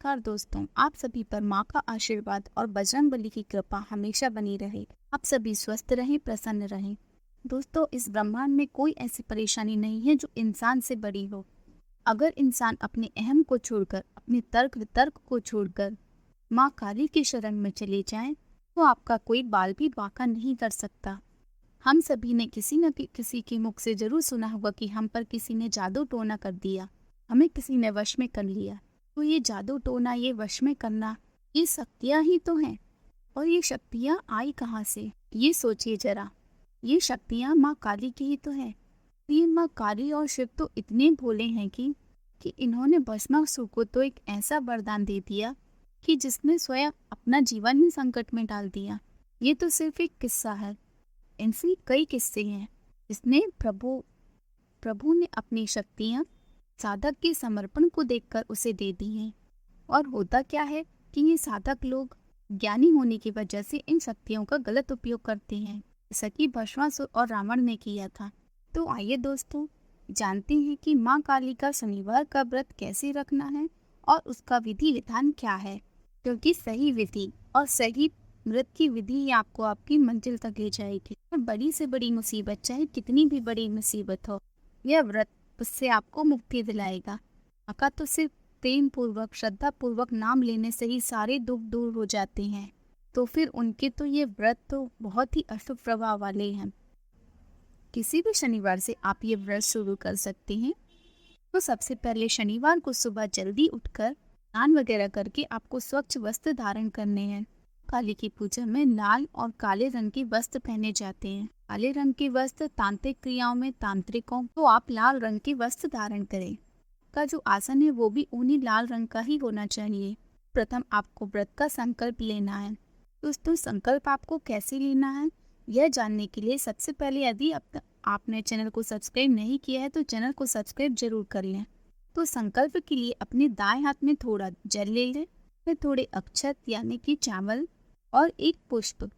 नमस्कार दोस्तों, आप सभी पर माँ का आशीर्वाद और बजरंगबली की कृपा हमेशा बनी रहे। आप सभी स्वस्थ रहें, प्रसन्न रहें। दोस्तों, इस ब्रह्मांड में कोई ऐसी परेशानी नहीं है जो इंसान से बड़ी हो। अगर इंसान अपने अहम को छोड़कर, अपने तर्क वितर्क को छोड़कर माँ काली की शरण में चले जाएं, तो आपका कोई बाल भी बांका नहीं कर सकता। हम सभी ने किसी न किसी के मुख से जरूर सुना होगा कि हम पर किसी ने जादू टोना कर दिया, हमें किसी ने वश में कर लिया। तो ये जादू टोना, ये वश में करना, ये शक्तियाँ ही तो हैं। और ये शक्तियाँ आई कहाँ से, ये सोचिए जरा। ये शक्तियाँ माँ काली की ही तो है। ये माँ काली और शिव तो इतने भोले हैं कि इन्होंने भस्मासुर को तो एक ऐसा वरदान दे दिया कि जिसने स्वयं अपना जीवन ही संकट में डाल दिया। ये तो सिर्फ एक किस्सा है, इनसे कई किस्से हैं जिसने प्रभु ने अपनी शक्तियाँ साधक के समर्पण को देखकर उसे दे दी हैं। और होता क्या है कि ये साधक लोग ज्ञानी होने की वजह से इन शक्तियों का गलत उपयोग करते हैं, जैसा कि भस्मासुर और रावण ने किया था। तो आइए दोस्तों, जानते हैं कि माँ काली का शनिवार का व्रत कैसे रखना है और उसका विधि विधान क्या है। क्योंकि सही विधि और सही व्रत की विधि ही आपको आपकी मंजिल तक ले जाएगी। और बड़ी से बड़ी मुसीबत, चाहे कितनी भी बड़ी मुसीबत हो, यह व्रत उससे आपको मुक्ति दिलाएगा। माँ तो सिर्फ प्रेम पूर्वक, श्रद्धा पूर्वक नाम लेने से ही सारे दुख दूर हो जाते हैं। तो फिर उनके तो ये व्रत तो बहुत ही अशुभ प्रभाव वाले हैं। किसी भी शनिवार से आप ये व्रत शुरू कर सकते हैं। तो सबसे पहले शनिवार को सुबह जल्दी उठकर स्नान वगैरह करके आपको स्वच्छ वस्त्र धारण करने हैं। काली की पूजा में लाल और काले रंग के वस्त्र पहने जाते हैं। काले रंग के वस्त्र तांत्रिक क्रियाओं में तांत्रिकों, तो आप लाल रंग के वस्त्र धारण करें। का जो आसन है वो भी ऊनी लाल रंग का ही होना चाहिए। प्रथम आपको व्रत का संकल्प लेना है। दोस्तों, संकल्प आपको कैसे लेना है, यह जानने के लिए सबसे पहले यदि आपने चैनल को सब्सक्राइब नहीं किया है तो चैनल को सब्सक्राइब जरूर कर लें। तो संकल्प के लिए अपने दाएं हाथ में थोड़ा जल ले लें, फिर थोड़े अक्षत यानी कि चावल और एक पुष्प।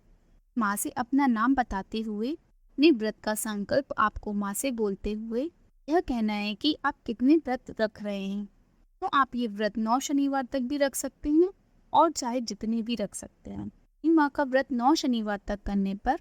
माँ से अपना नाम बताते हुए अपने व्रत का संकल्प आपको माँ से बोलते हुए यह कहना है कि आप कितने व्रत रख रहे हैं। तो आप ये व्रत 9 शनिवार तक भी रख सकते हैं और चाहे जितने भी रख सकते हैं। माँ का व्रत 9 शनिवार तक करने पर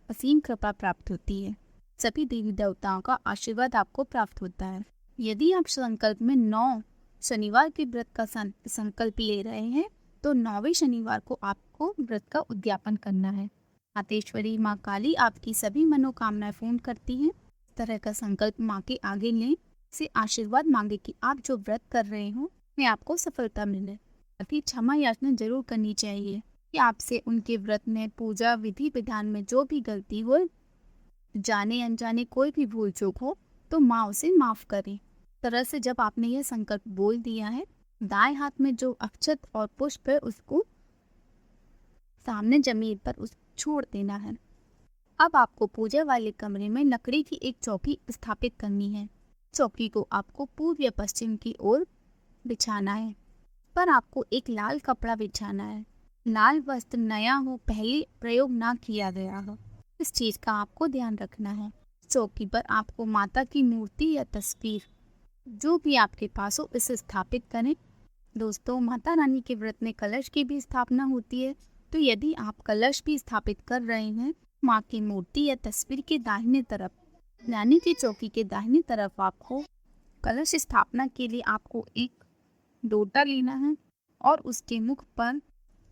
असीम कृपा प्राप्त होती है। सभी देवी देवताओं का आशीर्वाद आपको प्राप्त होता है। यदि आप संकल्प में 9 शनिवार के व्रत का संकल्प ले रहे हैं तो 9वें शनिवार को आपको व्रत का उद्यापन करना है। मातेश्वरी माँ काली आपकी सभी मनोकामनाएं पूर्ण करती हैं। इस तरह का संकल्प माँ के आगे लें, से आशीर्वाद मांगे कि आप जो व्रत कर रहे हो में आपको सफलता मिले। अति क्षमा याचना जरूर करनी चाहिए कि आपसे उनके व्रत में, पूजा विधि विधान में जो भी गलती हो, जाने अनजाने कोई भी भूल चूक हो, तो माँ उसे माफ करे। तरह से जब आपने यह संकल्प बोल दिया है, दाएं हाथ में जो अक्षत और पुष्प है उसको सामने जमीन पर छोड़ देना है। अब आपको पूजा वाले कमरे में लकड़ी की एक चौकी स्थापित करनी है। चौकी को आपको पूर्व या पश्चिम की ओर बिछाना है। पर आपको एक लाल कपड़ा बिछाना है। लाल वस्त्र नया हो, पहले प्रयोग ना किया गया हो, इस चीज का आपको ध्यान रखना है। चौकी पर आपको माता की मूर्ति या तस्वीर जो भी आपके पास हो इसे स्थापित करें। दोस्तों, माता रानी के व्रत में कलश की भी स्थापना होती है। तो यदि आप कलश भी स्थापित कर रहे हैं, माँ की मूर्ति या तस्वीर के दाहिने तरफ, यानी कि चौकी के दाहिने तरफ, आपको कलश स्थापना के लिए आपको एक लोटा लेना है और उसके मुख पर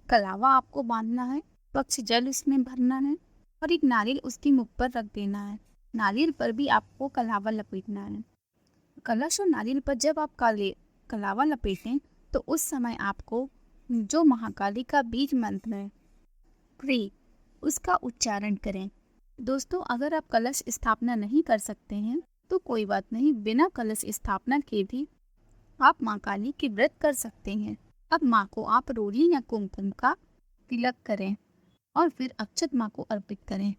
कलावा आपको बांधना है, स्वच्छ जल उसमें भरना है और एक नारियल उसके मुख पर रख देना है। नारियल पर भी आपको कलावा लपेटना है। कलश और नारियल पर जब आप कलावा लपेटें तो उस समय आपको जो महाकाली का बीज मंत्र है प्री, उसका उच्चारण करें। दोस्तों, अगर आप कलश स्थापना नहीं कर सकते हैं तो कोई बात नहीं, बिना कलश स्थापना के भी आप माँ काली के व्रत कर सकते हैं। अब माँ को आप रोली या कुमकुम का तिलक करें और फिर अक्षत माँ को अर्पित करें।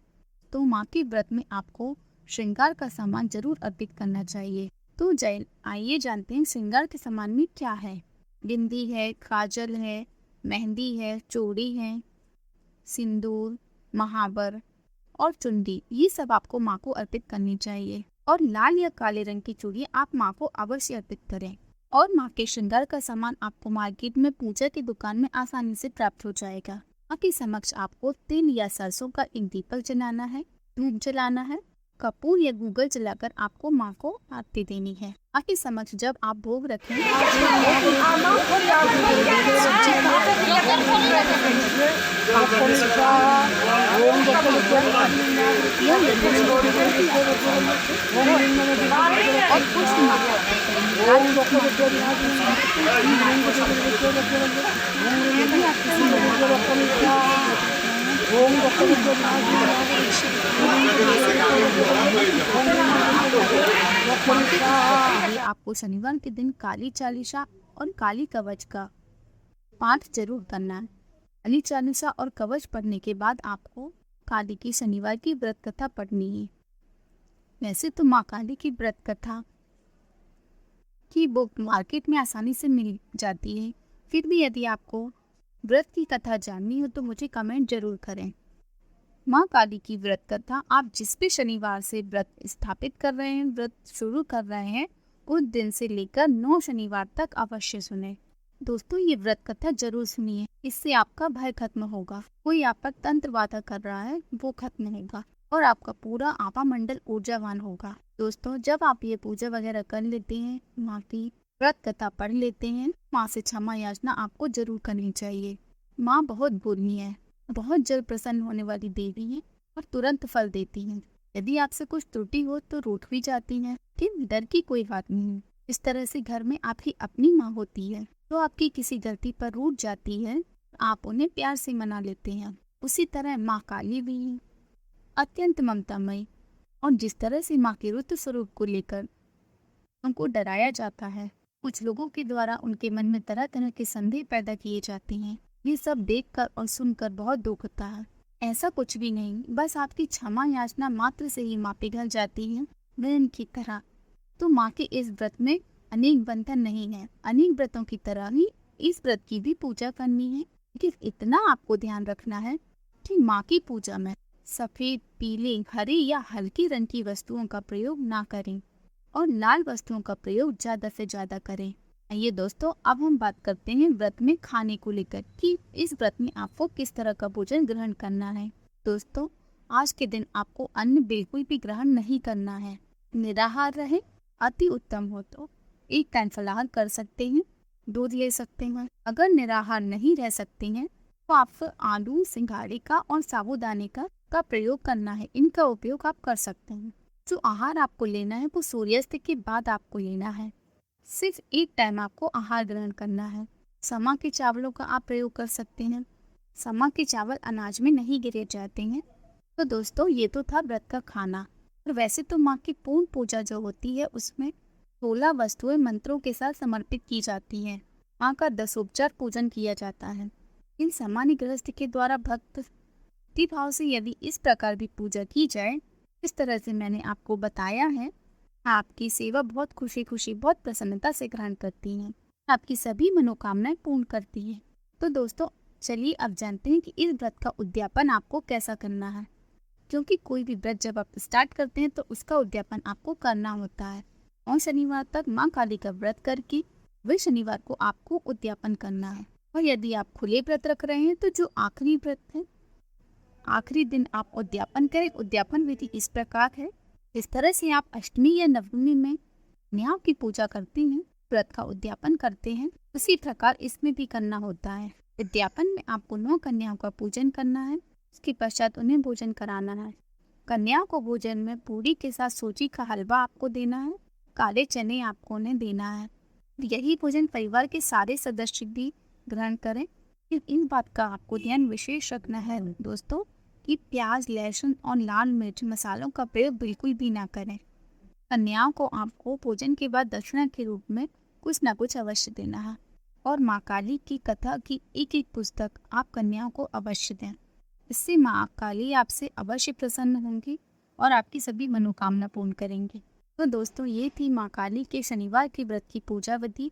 तो माँ के व्रत में आपको श्रृंगार का सामान जरूर अर्पित करना चाहिए। तो आइए जानते हैं श्रृंगार के सामान में क्या है। बिंदी है, काजल है, मेहंदी है, चूड़ी है, सिंदूर, महावर और चुंडी, ये सब आपको माँ को अर्पित करनी चाहिए। और लाल या काले रंग की चूड़ी आप माँ को अवश्य अर्पित करें। और माँ के श्रृंगार का सामान आपको मार्केट में पूजा की दुकान में आसानी से प्राप्त हो जाएगा। माँ के समक्ष आपको तिल या सरसों का एक दीपक जलाना है, धूप जलाना है, कपूर या गूगल जलाकर आपको माँ को आरती देनी है। माँ के समक्ष जब आप भोग रखें आपको शनिवार के दिन काली चालीसा और काली कवच का पाठ जरूर करना है। काली चालीसा और कवच पढ़ने के बाद आपको काली की शनिवार की व्रत कथा पढ़नी है। वैसे तो माँ काली की व्रत कथा की बुक मार्केट में आसानी से मिल जाती है, फिर भी यदि आपको व्रत की कथा जाननी हो तो मुझे कमेंट जरूर करें। माँ काली की व्रत कथा आप जिस भी शनिवार से व्रत स्थापित कर रहे हैं, व्रत शुरू कर रहे हैं, उस दिन से लेकर 9 शनिवार तक अवश्य सुने। दोस्तों, ये व्रत कथा जरूर सुनिए, इससे आपका भय खत्म होगा। कोई आप पर तंत्र बाधा कर रहा है वो खत्म होगा और आपका पूरा आपा मंडल ऊर्जावान होगा। दोस्तों, जब आप ये पूजा वगैरह कर लेते हैं, माँ की व्रत कथा पढ़ लेते हैं, माँ से क्षमा याचना आपको जरूर करनी चाहिए। माँ बहुत बोलनी है, बहुत जल्द प्रसन्न होने वाली देवी है और तुरंत फल देती है। यदि आपसे कुछ त्रुटि हो तो रूठ भी जाती है, लेकिन डर की कोई बात नहीं। इस तरह से घर में आपकी अपनी माँ होती है तो आपकी किसी गलती पर रूठ जाती है, आप उन्हें प्यार से मना लेते हैं। उसी तरह माँ काली भी है, अत्यंत ममतामयी, और जिस तरह से माँ के रुद्र स्वरूप को लेकर उनको डराया जाता है, कुछ लोगों के द्वारा उनके मन में तरह तरह के संदेह पैदा किए जाते हैं। ये सब देखकर और सुनकर बहुत दुख होता है। ऐसा कुछ भी नहीं, बस आपकी क्षमा याचना मात्र से ही माँ पिघल जाती है बहन की तरह। तो माँ के इस व्रत में अनेक बंधन नहीं है, अनेक व्रतों की तरह ही इस व्रत की भी पूजा करनी है। लेकिन इतना आपको ध्यान रखना है कि माँ की पूजा में सफेद, पीले, हरे या हल्के रंग की वस्तुओं का प्रयोग ना करें और लाल वस्तुओं का प्रयोग ज्यादा से ज्यादा करें। आइए दोस्तों, अब हम बात करते हैं व्रत में खाने को लेकर कि इस व्रत में आपको किस तरह का भोजन ग्रहण करना है। दोस्तों, आज के दिन आपको अन्न बिल्कुल भी ग्रहण नहीं करना है, निराहार रहे। अति उत्तम हो तो एक टाइम फलाहार कर सकते हैं, दूध ले सकते हैं। अगर निराहार नहीं रह सकते हैं तो आपको आलू, सिंघाड़े का और साबूदाने का प्रयोग करना है। इनका उपयोग आप कर सकते हैं। जो आहार आपको लेना है वो सूर्यास्त के बाद आपको लेना है। सिर्फ एक टाइम आपको आहार ग्रहण करना है। समा के चावलों का आप प्रयोग कर सकते हैं। समा के चावल अनाज में नहीं गिरे जाते हैं। तो दोस्तों, ये तो था व्रत का खाना। और वैसे तो माँ की पूर्ण पूजा जो होती है उसमें 16 वस्तुएं मंत्रों के साथ समर्पित की जाती हैं। माँ का 10 पूजन किया जाता है। इन सामान्य गृहस्थ के द्वारा भक्ति भाव से यदि इस प्रकार भी पूजा की जाए, इस तरह से मैंने आपको बताया है, आपकी सेवा बहुत खुशी खुशी, बहुत प्रसन्नता से ग्रहण करती है, आपकी सभी मनोकामनाएं पूर्ण करती है। तो दोस्तों, चलिए अब जानते हैं कि इस व्रत का उद्यापन आपको कैसा करना है। क्योंकि कोई भी व्रत जब आप स्टार्ट करते हैं तो उसका उद्यापन आपको करना होता है। और शनिवार तक माँ काली का व्रत करके वह शनिवार को आपको उद्यापन करना है। और यदि आप खुले व्रत रख रहे हैं तो जो आखिरी व्रत है, आखिरी दिन आप उद्यापन करें। उद्यापन विधि इस प्रकार है, इस तरह से आप अष्टमी या नवमी में न्याव की पूजा करते हैं, व्रत का उद्यापन करते हैं, उसी प्रकार इसमें भी करना होता है। उद्यापन में आपको 9 कन्याओं का पूजन करना है, उसके पश्चात उन्हें भोजन कराना है। कन्याओं को भोजन में पूरी के साथ सूजी का हलवा आपको देना है, काले चने आपको उन्हें देना है। यही भोजन परिवार के सारे सदस्य भी ग्रहण करें। इन बात का आपको ध्यान विशेष रखना है दोस्तों कि प्याज, लहसुन और लाल मिर्च मसालों का प्रयोग बिल्कुल भी ना करें। कन्याओं को आपको भोजन के बाद दक्षिणा के रूप में कुछ न कुछ अवश्य देना है। और माँ काली की कथा की एक एक पुस्तक आप कन्याओं को अवश्य दें। इससे माँ काली आपसे अवश्य प्रसन्न होंगी और आपकी सभी मनोकामना पूर्ण करेंगे। तो दोस्तों, ये थी माँ काली के शनिवार के व्रत की पूजा विधि।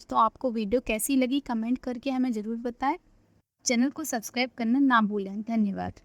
तो आपको वीडियो कैसी लगी कमेंट करके हमें ज़रूर बताएं। चैनल को सब्सक्राइब करना ना भूलें। धन्यवाद।